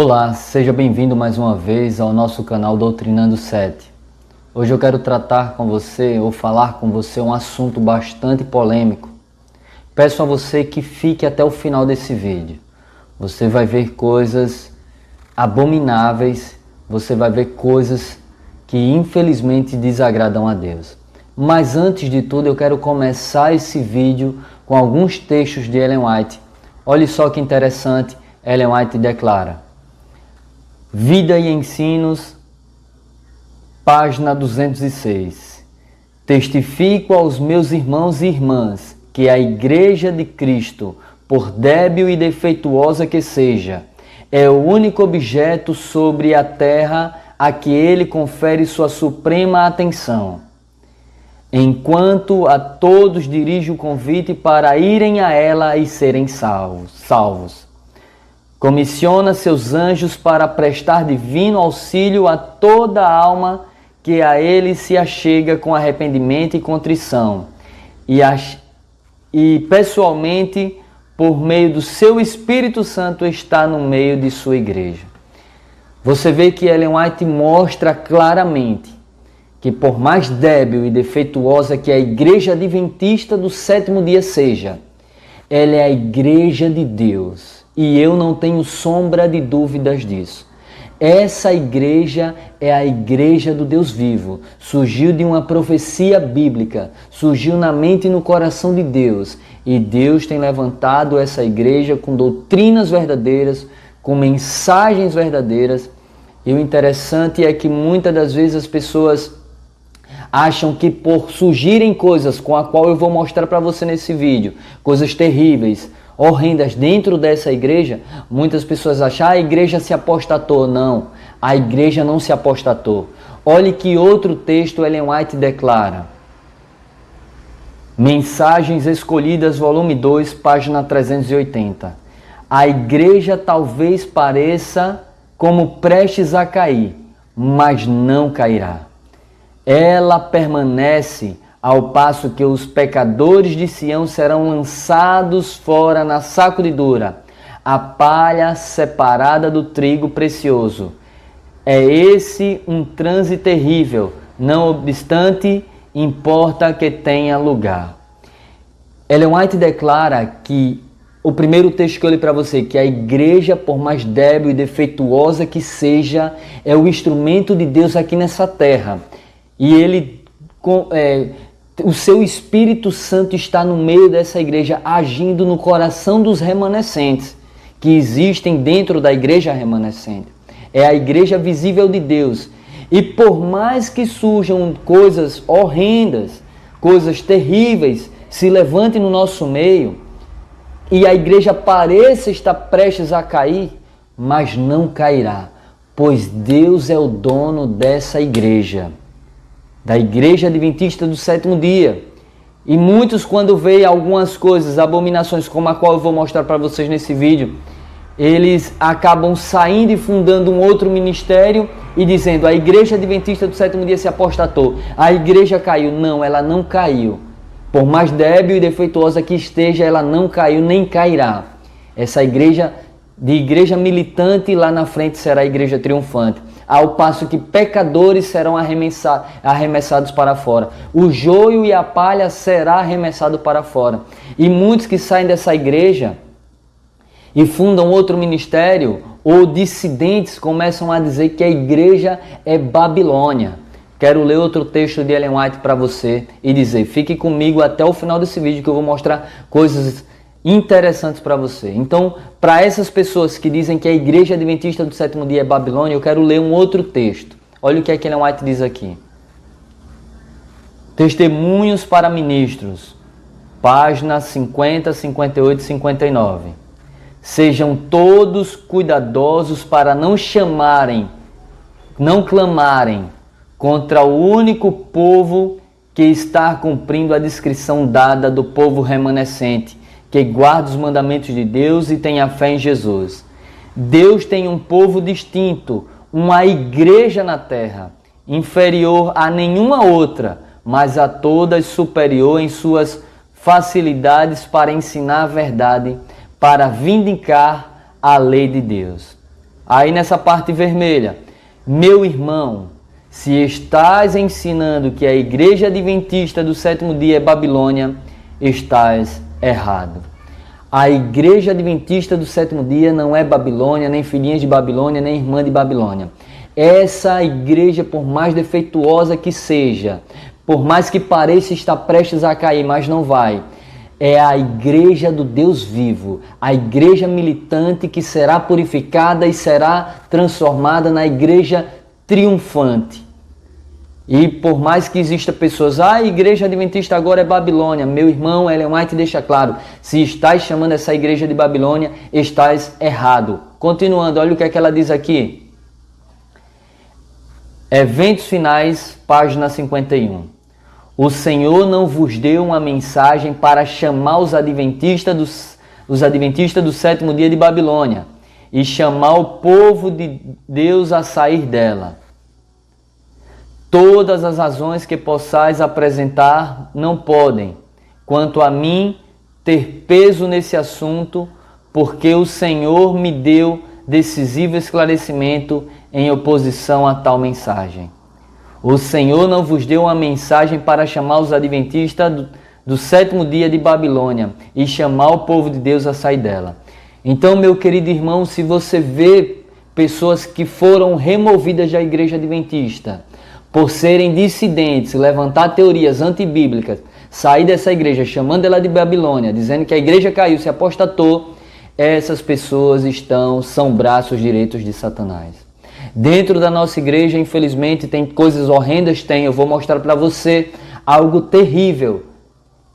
Olá, seja bem-vindo mais uma vez ao nosso canal Doutrinando 7. Hoje eu quero tratar com você, ou falar com você, um assunto bastante polêmico. Peço a você que fique até o final desse vídeo. Você vai ver coisas abomináveis, você vai ver coisas que infelizmente desagradam a Deus. Mas antes de tudo eu quero começar esse vídeo com alguns textos de Ellen White. Olha só que interessante, Ellen White declara: Vida e Ensinos, página 206. Testifico aos meus irmãos e irmãs que a Igreja de Cristo, por débil e defeituosa que seja, é o único objeto sobre a terra a que ele confere sua suprema atenção, enquanto a todos dirige o convite para irem a ela e serem salvos. Comissiona seus anjos para prestar divino auxílio a toda alma que a ele se achega com arrependimento e contrição, e pessoalmente, por meio do seu Espírito Santo, está no meio de sua igreja. Você vê que Ellen White mostra claramente que, por mais débil e defeituosa que a Igreja Adventista do sétimo dia seja, ela é a Igreja de Deus. E eu não tenho sombra de dúvidas disso. Essa igreja é a igreja do Deus vivo. Surgiu de uma profecia bíblica. Surgiu na mente e no coração de Deus. E Deus tem levantado essa igreja com doutrinas verdadeiras, com mensagens verdadeiras. E o interessante é que muitas das vezes as pessoas acham que por surgirem coisas com a qual eu vou mostrar para você nesse vídeo, coisas terríveis, horrendas dentro dessa igreja, muitas pessoas acham que a igreja se apostatou. Não, a igreja não se apostatou. Olhe que outro texto Ellen White declara. Mensagens Escolhidas, volume 2, página 380. A igreja talvez pareça como prestes a cair, mas não cairá. Ela permanece, ao passo que os pecadores de Sião serão lançados fora na sacudidura, a palha separada do trigo precioso. É esse um transe terrível, não obstante, importa que tenha lugar. Ellen White declara que, o primeiro texto que eu li para você, que a igreja, por mais débil e defeituosa que seja, é o instrumento de Deus aqui nessa terra. E ele, o seu Espírito Santo está no meio dessa igreja, agindo no coração dos remanescentes que existem dentro da igreja remanescente. É a igreja visível de Deus. E por mais que surjam coisas horrendas, coisas terríveis, se levantem no nosso meio, e a igreja pareça estar prestes a cair, mas não cairá, pois Deus é o dono dessa igreja, da Igreja Adventista do sétimo dia. E muitos, quando veem algumas coisas, abominações como a qual eu vou mostrar para vocês nesse vídeo, eles acabam saindo e fundando um outro ministério e dizendo: a Igreja Adventista do sétimo dia se apostatou, a igreja caiu. Não, ela não caiu. Por mais débil e defeituosa que esteja, ela não caiu nem cairá. Essa igreja, de igreja militante, lá na frente será a igreja triunfante. Ao passo que pecadores serão arremessados para fora. O joio e a palha será arremessado para fora. E muitos que saem dessa igreja e fundam outro ministério, ou dissidentes, começam a dizer que a igreja é Babilônia. Quero ler outro texto de Ellen White para você e dizer: fique comigo até o final desse vídeo que eu vou mostrar coisas interessantes para você. Então, para essas pessoas que dizem que a Igreja Adventista do sétimo dia é Babilônia, eu quero ler um outro texto. Olha o que Ellen White diz aqui. Testemunhos para Ministros, páginas 50, 58 e 59. Sejam todos cuidadosos para não clamarem contra o único povo que está cumprindo a descrição dada do povo remanescente, que guarda os mandamentos de Deus e tem a fé em Jesus. Deus tem um povo distinto, uma igreja na terra, inferior a nenhuma outra, mas a todas superior em suas facilidades para ensinar a verdade, para vindicar a lei de Deus. Aí nessa parte vermelha, meu irmão, se estás ensinando que a igreja adventista do sétimo dia é Babilônia, estás errado. A igreja adventista do sétimo dia não é Babilônia, nem filhinha de Babilônia, nem irmã de Babilônia. Essa igreja, por mais defeituosa que seja, por mais que pareça estar prestes a cair, mas não vai, é a igreja do Deus vivo, a igreja militante que será purificada e será transformada na igreja triunfante. E por mais que exista pessoas, a igreja adventista agora é Babilônia, meu irmão, Ellen White deixa claro, se estás chamando essa igreja de Babilônia, estás errado. Continuando, olha o que é que ela diz aqui. Eventos finais, página 51. O Senhor não vos deu uma mensagem para chamar os adventistas do sétimo dia de Babilônia e chamar o povo de Deus a sair dela. Todas as razões que possais apresentar não podem, quanto a mim, ter peso nesse assunto, porque o Senhor me deu decisivo esclarecimento em oposição a tal mensagem. O Senhor não vos deu uma mensagem para chamar os adventistas do sétimo dia de Babilônia e chamar o povo de Deus a sair dela. Então, meu querido irmão, se você vê pessoas que foram removidas da igreja adventista por serem dissidentes, levantar teorias antibíblicas, sair dessa igreja chamando ela de Babilônia, dizendo que a igreja caiu, se apostatou, essas pessoas são braços direitos de Satanás. Dentro da nossa igreja, infelizmente, tem coisas horrendas, eu vou mostrar para você algo terrível.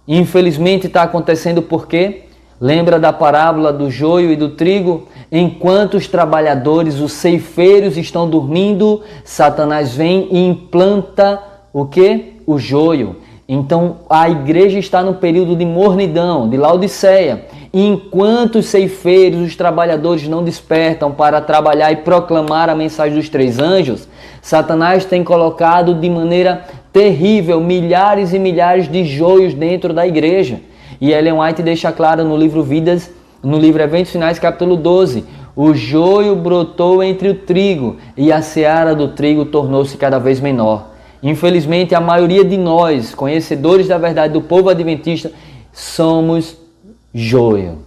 Infelizmente está acontecendo porque, lembra da parábola do joio e do trigo? Enquanto os trabalhadores, os ceifeiros estão dormindo, Satanás vem e implanta o quê? O joio. Então a igreja está no período de mornidão, de Laodiceia. E enquanto os ceifeiros, os trabalhadores não despertam para trabalhar e proclamar a mensagem dos três anjos, Satanás tem colocado de maneira terrível milhares e milhares de joios dentro da igreja. E Ellen White deixa claro no livro Vidas, no livro Eventos Finais, capítulo 12, o joio brotou entre o trigo e a seara do trigo tornou-se cada vez menor. Infelizmente, a maioria de nós, conhecedores da verdade do povo adventista, somos joio.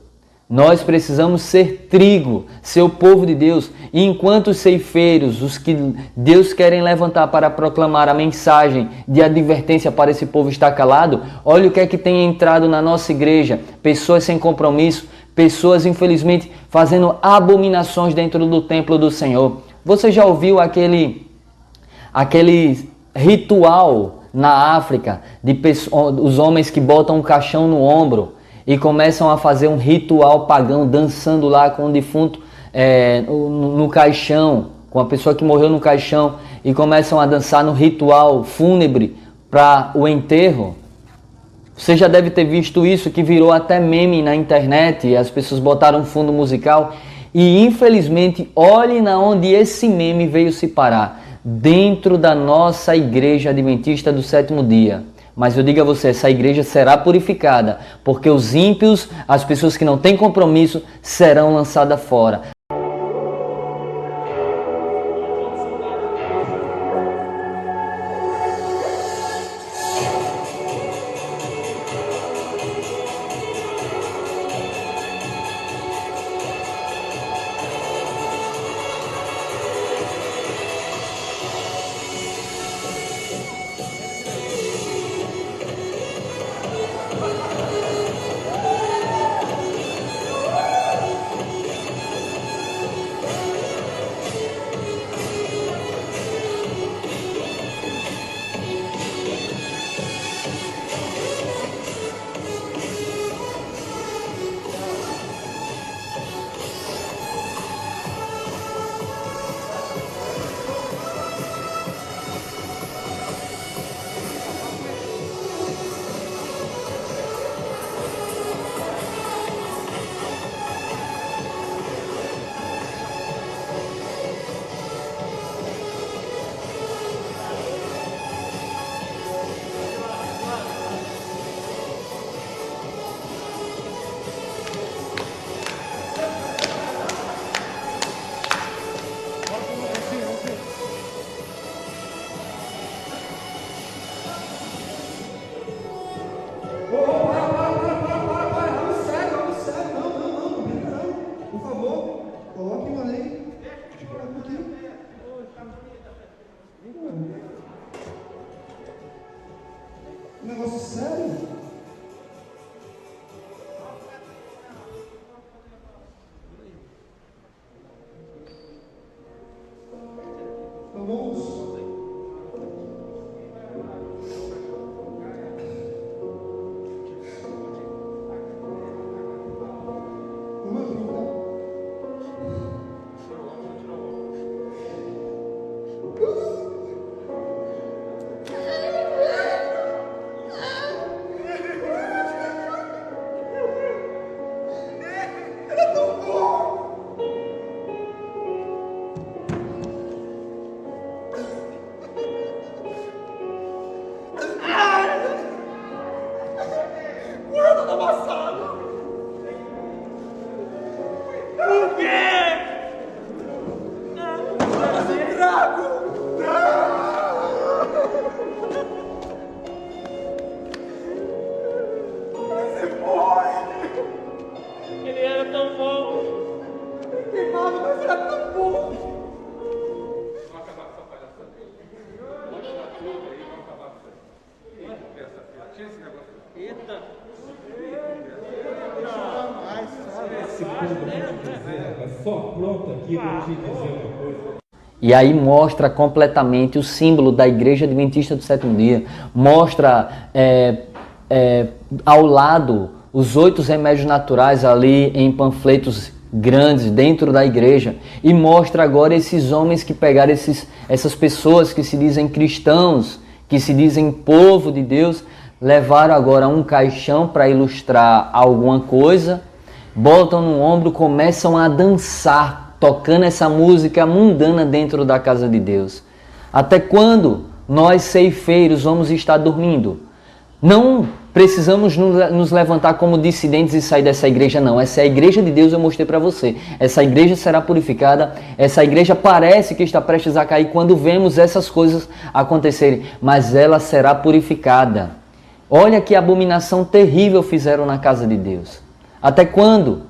Nós precisamos ser trigo, ser o povo de Deus. E enquanto os ceifeiros, os que Deus querem levantar para proclamar a mensagem de advertência para esse povo estar calado, olha o que é que tem entrado na nossa igreja. Pessoas sem compromisso, pessoas infelizmente fazendo abominações dentro do templo do Senhor. Você já ouviu aquele ritual na África de os homens que botam um caixão no ombro e começam a fazer um ritual pagão, dançando lá com o defunto no caixão, com a pessoa que morreu no caixão, e começam a dançar no ritual fúnebre para o enterro? Você já deve ter visto isso, que virou até meme na internet, e as pessoas botaram um fundo musical, e infelizmente, olhe na onde esse meme veio se parar, dentro da nossa igreja adventista do sétimo dia. Mas eu digo a você, essa igreja será purificada, porque os ímpios, as pessoas que não têm compromisso, serão lançadas fora. falei. Um negócio sério? Então vamos. E aí mostra completamente o símbolo da Igreja Adventista do Sétimo Dia. Mostra ao lado os 8 remédios naturais ali em panfletos grandes dentro da igreja. E mostra agora esses homens que pegaram essas pessoas que se dizem cristãos, que se dizem povo de Deus, levaram agora um caixão para ilustrar alguma coisa, botam no ombro, começam a dançar, tocando essa música mundana dentro da casa de Deus. Até quando nós, ceifeiros, vamos estar dormindo? Não precisamos nos levantar como dissidentes e sair dessa igreja, não. Essa é a igreja de Deus, eu mostrei para você. Essa igreja será purificada, essa igreja parece que está prestes a cair quando vemos essas coisas acontecerem, mas ela será purificada. Olha que abominação terrível fizeram na casa de Deus. Até quando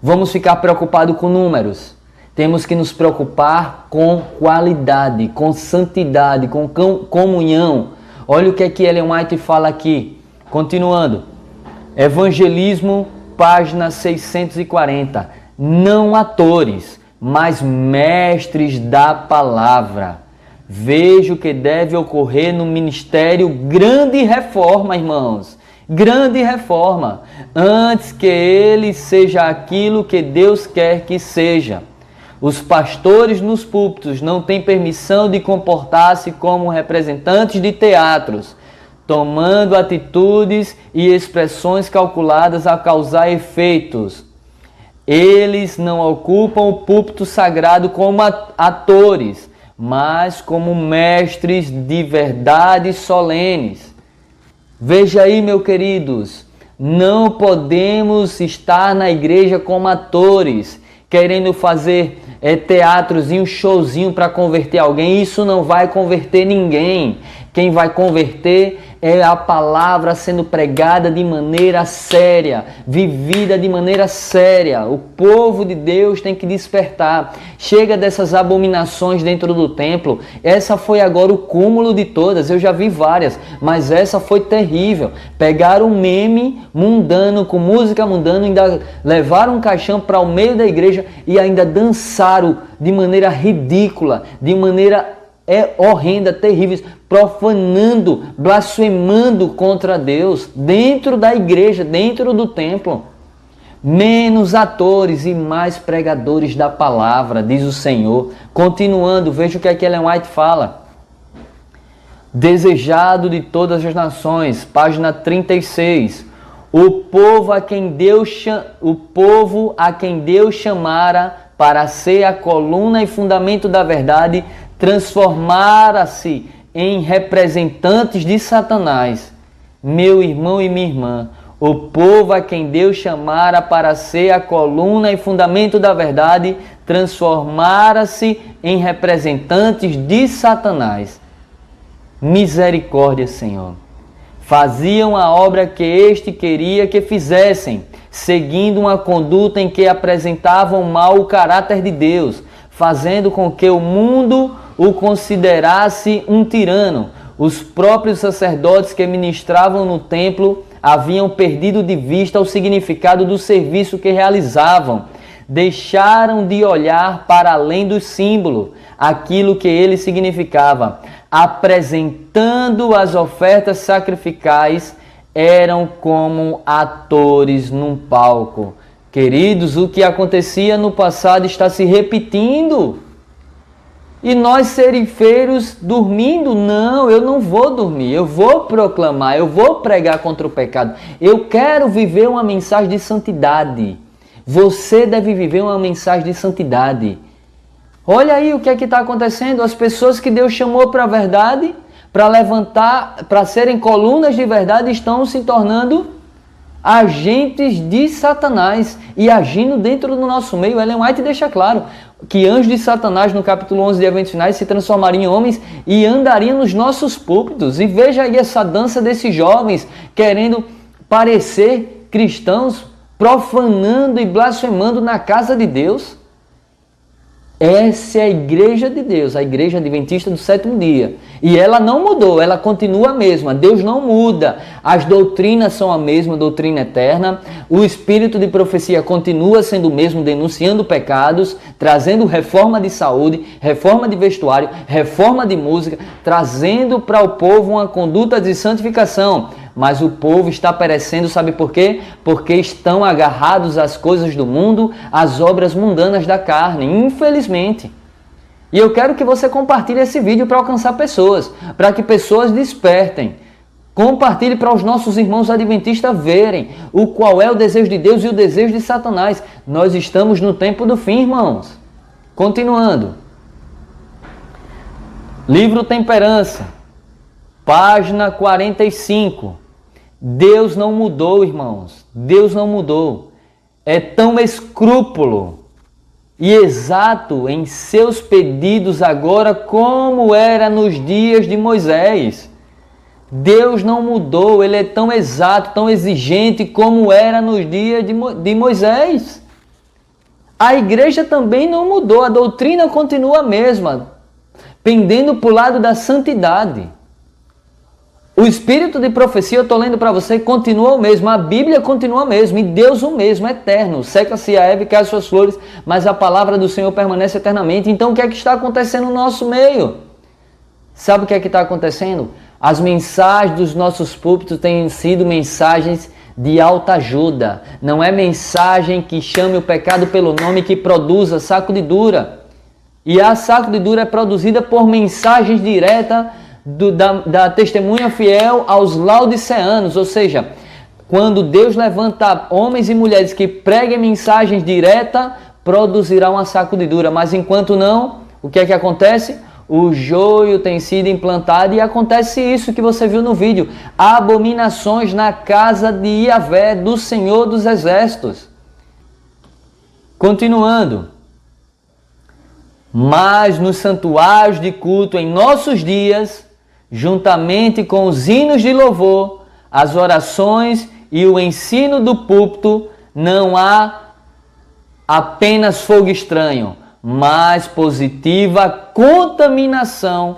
vamos ficar preocupados com números? Temos que nos preocupar com qualidade, com santidade, com comunhão. Olha o que Ellen White fala aqui. Continuando. Evangelismo, página 640. Não atores, mas mestres da palavra. Veja o que deve ocorrer no ministério. Grande reforma, irmãos. Grande reforma. Antes que ele seja aquilo que Deus quer que seja. Os pastores nos púlpitos não têm permissão de comportar-se como representantes de teatros, tomando atitudes e expressões calculadas a causar efeitos. Eles não ocupam o púlpito sagrado como atores, mas como mestres de verdades solenes. Veja aí, meus queridos, não podemos estar na igreja como atores, querendo fazer teatrozinho, showzinho para converter alguém. Isso não vai converter ninguém. Quem vai converter é a palavra sendo pregada de maneira séria, vivida de maneira séria. O povo de Deus tem que despertar. Chega dessas abominações dentro do templo. Essa foi agora o cúmulo de todas. Eu já vi várias, mas essa foi terrível. Pegaram um meme mundano, com música mundana, ainda levaram um caixão para o meio da igreja e ainda dançaram de maneira ridícula, de maneira horrenda, terrível, profanando, blasfemando contra Deus dentro da igreja, dentro do templo. Menos atores e mais pregadores da palavra, diz o Senhor. Continuando, veja o que Ellen White fala. Desejado de todas as nações, página 36. O povo a quem Deus chamara para ser a coluna e fundamento da verdade, transformara-se em representantes de Satanás. Meu irmão e minha irmã, o povo a quem Deus chamara para ser a coluna e fundamento da verdade, transformara-se em representantes de Satanás. Misericórdia, Senhor. Faziam a obra que este queria que fizessem, seguindo uma conduta em que apresentavam mal o caráter de Deus, fazendo com que o mundo o considerasse um tirano. Os próprios sacerdotes que ministravam no templo haviam perdido de vista o significado do serviço que realizavam. Deixaram de olhar para além do símbolo, aquilo que ele significava. Apresentando as ofertas sacrificais, eram como atores num palco. Queridos, o que acontecia no passado está se repetindo. E nós serifeiros dormindo? Não, eu não vou dormir. Eu vou proclamar, eu vou pregar contra o pecado. Eu quero viver uma mensagem de santidade. Você deve viver uma mensagem de santidade. Olha aí o que é que está acontecendo. As pessoas que Deus chamou para a verdade, para levantar, para serem colunas de verdade, estão se tornando agentes de Satanás e agindo dentro do nosso meio. Ellen White deixa claro que anjos de Satanás, no capítulo 11 de Eventos Finais, se transformariam em homens e andariam nos nossos púlpitos. E veja aí essa dança desses jovens querendo parecer cristãos, profanando e blasfemando na casa de Deus. Essa é a igreja de Deus, a igreja adventista do sétimo dia. E ela não mudou, ela continua a mesma. Deus não muda. As doutrinas são a mesma, doutrina eterna. O espírito de profecia continua sendo o mesmo, denunciando pecados, trazendo reforma de saúde, reforma de vestuário, reforma de música, trazendo para o povo uma conduta de santificação. Mas o povo está perecendo, sabe por quê? Porque estão agarrados às coisas do mundo, às obras mundanas da carne, infelizmente. E eu quero que você compartilhe esse vídeo para alcançar pessoas, para que pessoas despertem. Compartilhe para os nossos irmãos adventistas verem o qual é o desejo de Deus e o desejo de Satanás. Nós estamos no tempo do fim, irmãos. Continuando. Livro Temperança, página 45. Deus não mudou, irmãos. Deus não mudou. É tão escrúpulo e exato em seus pedidos agora como era nos dias de Moisés. Deus não mudou. Ele é tão exato, tão exigente como era nos dias de Moisés. A igreja também não mudou. A doutrina continua a mesma, pendendo para o lado da santidade. O espírito de profecia, eu estou lendo para você, continua o mesmo. A Bíblia continua a mesma. E Deus o mesmo, eterno. Seca-se a erva e cai as suas flores, mas a palavra do Senhor permanece eternamente. Então o que é que está acontecendo no nosso meio? Sabe o que é que está acontecendo? As mensagens dos nossos púlpitos têm sido mensagens de alta ajuda. Não é mensagem que chame o pecado pelo nome, que produza sacudidura. E a sacudidura é produzida por mensagens diretas da testemunha fiel aos laodiceanos, ou seja, quando Deus levanta homens e mulheres que preguem mensagens diretas, produzirá uma sacudidura, mas enquanto não, o que é que acontece? O joio tem sido implantado e acontece isso que você viu no vídeo, abominações na casa de Iavé, do Senhor dos Exércitos. Continuando. Mas nos santuários de culto em nossos dias, juntamente com os hinos de louvor, as orações e o ensino do púlpito, não há apenas fogo estranho, mas positiva contaminação,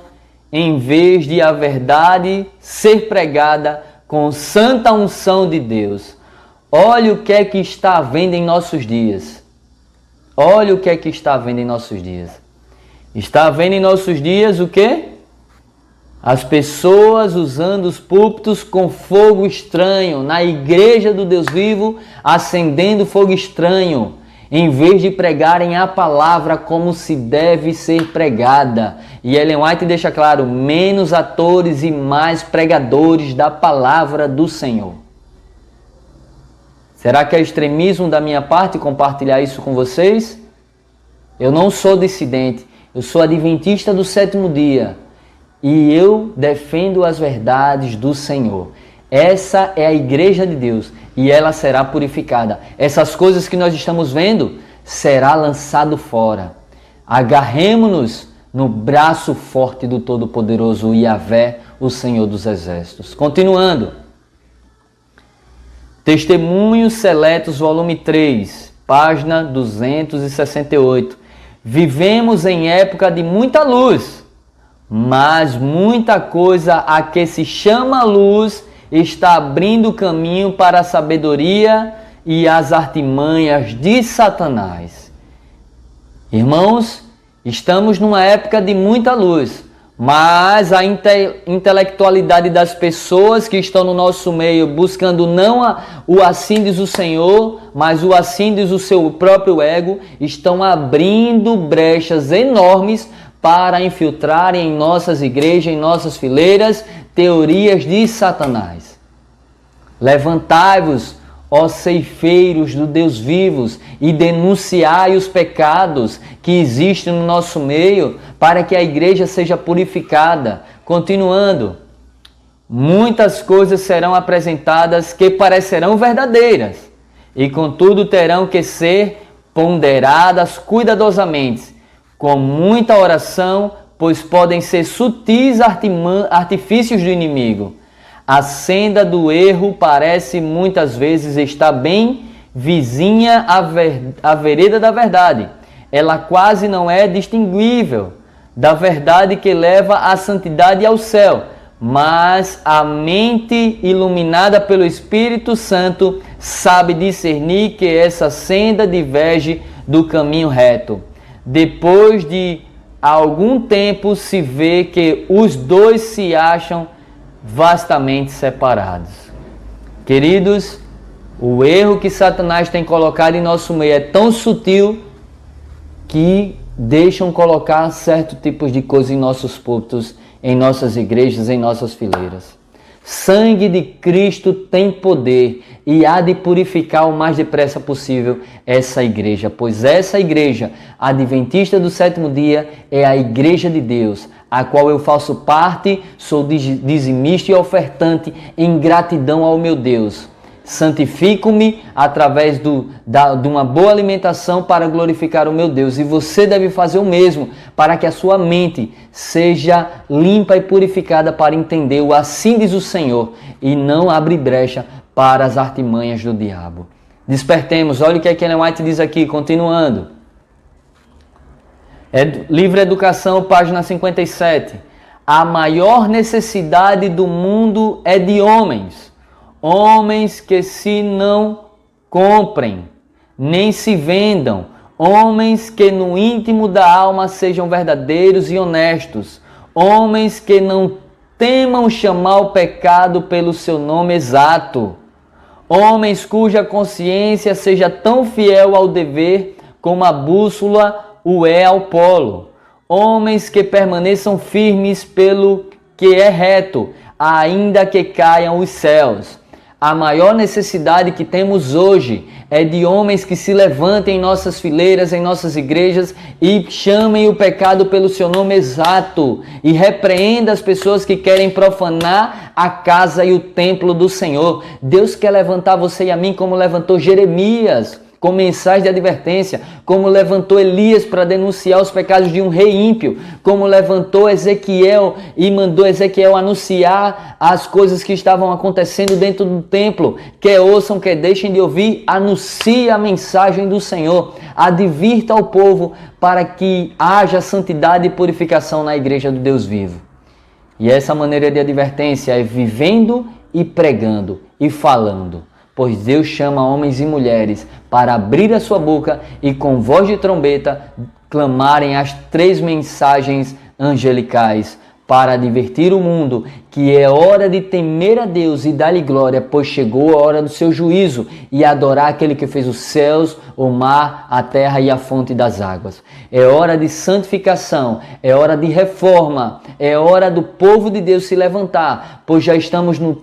em vez de a verdade ser pregada com santa unção de Deus. Olha o que é que está havendo em nossos dias. Olha o que é que está havendo em nossos dias. Está havendo em nossos dias o quê? As pessoas usando os púlpitos com fogo estranho, na igreja do Deus vivo, acendendo fogo estranho, em vez de pregarem a palavra como se deve ser pregada. E Ellen White deixa claro, menos atores e mais pregadores da palavra do Senhor. Será que é extremismo da minha parte compartilhar isso com vocês? Eu não sou dissidente, eu sou adventista do sétimo dia. E eu defendo as verdades do Senhor. Essa é a igreja de Deus e ela será purificada. Essas coisas que nós estamos vendo será lançado fora. Agarremo-nos no braço forte do Todo-Poderoso Yahvé, o Senhor dos Exércitos. Continuando. Testemunhos Seletos, volume 3, página 268. Vivemos em época de muita luz, mas muita coisa a que se chama luz está abrindo caminho para a sabedoria e as artimanhas de Satanás. Irmãos, estamos numa época de muita luz, mas a intelectualidade das pessoas que estão no nosso meio buscando não o assim diz o Senhor, mas o assim diz o seu próprio ego, estão abrindo brechas enormes para infiltrarem em nossas igrejas, em nossas fileiras, teorias de Satanás. Levantai-vos, ó ceifeiros do Deus vivos, e denunciai os pecados que existem no nosso meio, para que a igreja seja purificada. Continuando, muitas coisas serão apresentadas que parecerão verdadeiras, e contudo terão que ser ponderadas cuidadosamente, com muita oração, pois podem ser sutis artifícios do inimigo. A senda do erro parece muitas vezes estar bem vizinha à vereda da verdade. Ela quase não é distinguível da verdade que leva à santidade e ao céu, mas a mente iluminada pelo Espírito Santo sabe discernir que essa senda diverge do caminho reto. Depois de algum tempo se vê que os dois se acham vastamente separados. Queridos, o erro que Satanás tem colocado em nosso meio é tão sutil que deixam colocar certos tipos de coisas em nossos púlpitos, em nossas igrejas, em nossas fileiras. Sangue de Cristo tem poder e há de purificar o mais depressa possível essa igreja, pois essa igreja, adventista do sétimo dia, é a igreja de Deus, a qual eu faço parte, sou dizimista e ofertante em gratidão ao meu Deus. Santifico-me através de uma boa alimentação para glorificar o meu Deus. E você deve fazer o mesmo para que a sua mente seja limpa e purificada para entender o assim diz o Senhor e não abre brecha para as artimanhas do diabo. Despertemos, olha o que Ellen White diz aqui, continuando. Livre Educação, página 57. A maior necessidade do mundo é de homens. Homens que se não comprem, nem se vendam. Homens que no íntimo da alma sejam verdadeiros e honestos. Homens que não temam chamar o pecado pelo seu nome exato. Homens cuja consciência seja tão fiel ao dever como a bússola o é ao polo. Homens que permaneçam firmes pelo que é reto, ainda que caiam os céus. A maior necessidade que temos hoje é de homens que se levantem em nossas fileiras, em nossas igrejas e chamem o pecado pelo seu nome exato e repreenda as pessoas que querem profanar a casa e o templo do Senhor. Deus quer levantar você e a mim como levantou Jeremias, com mensagem de advertência, como levantou Elias para denunciar os pecados de um rei ímpio, como levantou Ezequiel e mandou Ezequiel anunciar as coisas que estavam acontecendo dentro do templo. Quer ouçam, quer deixem de ouvir, anuncie a mensagem do Senhor, advirta ao povo para que haja santidade e purificação na igreja do Deus vivo. E essa maneira de advertência é vivendo e pregando e falando. Pois Deus chama homens e mulheres para abrir a sua boca e com voz de trombeta clamarem as 3 mensagens angelicais para advertir o mundo que é hora de temer a Deus e dar-lhe glória, pois chegou a hora do seu juízo e adorar aquele que fez os céus, o mar, a terra e a fonte das águas. É hora de santificação, é hora de reforma, é hora do povo de Deus se levantar, pois já estamos no tempo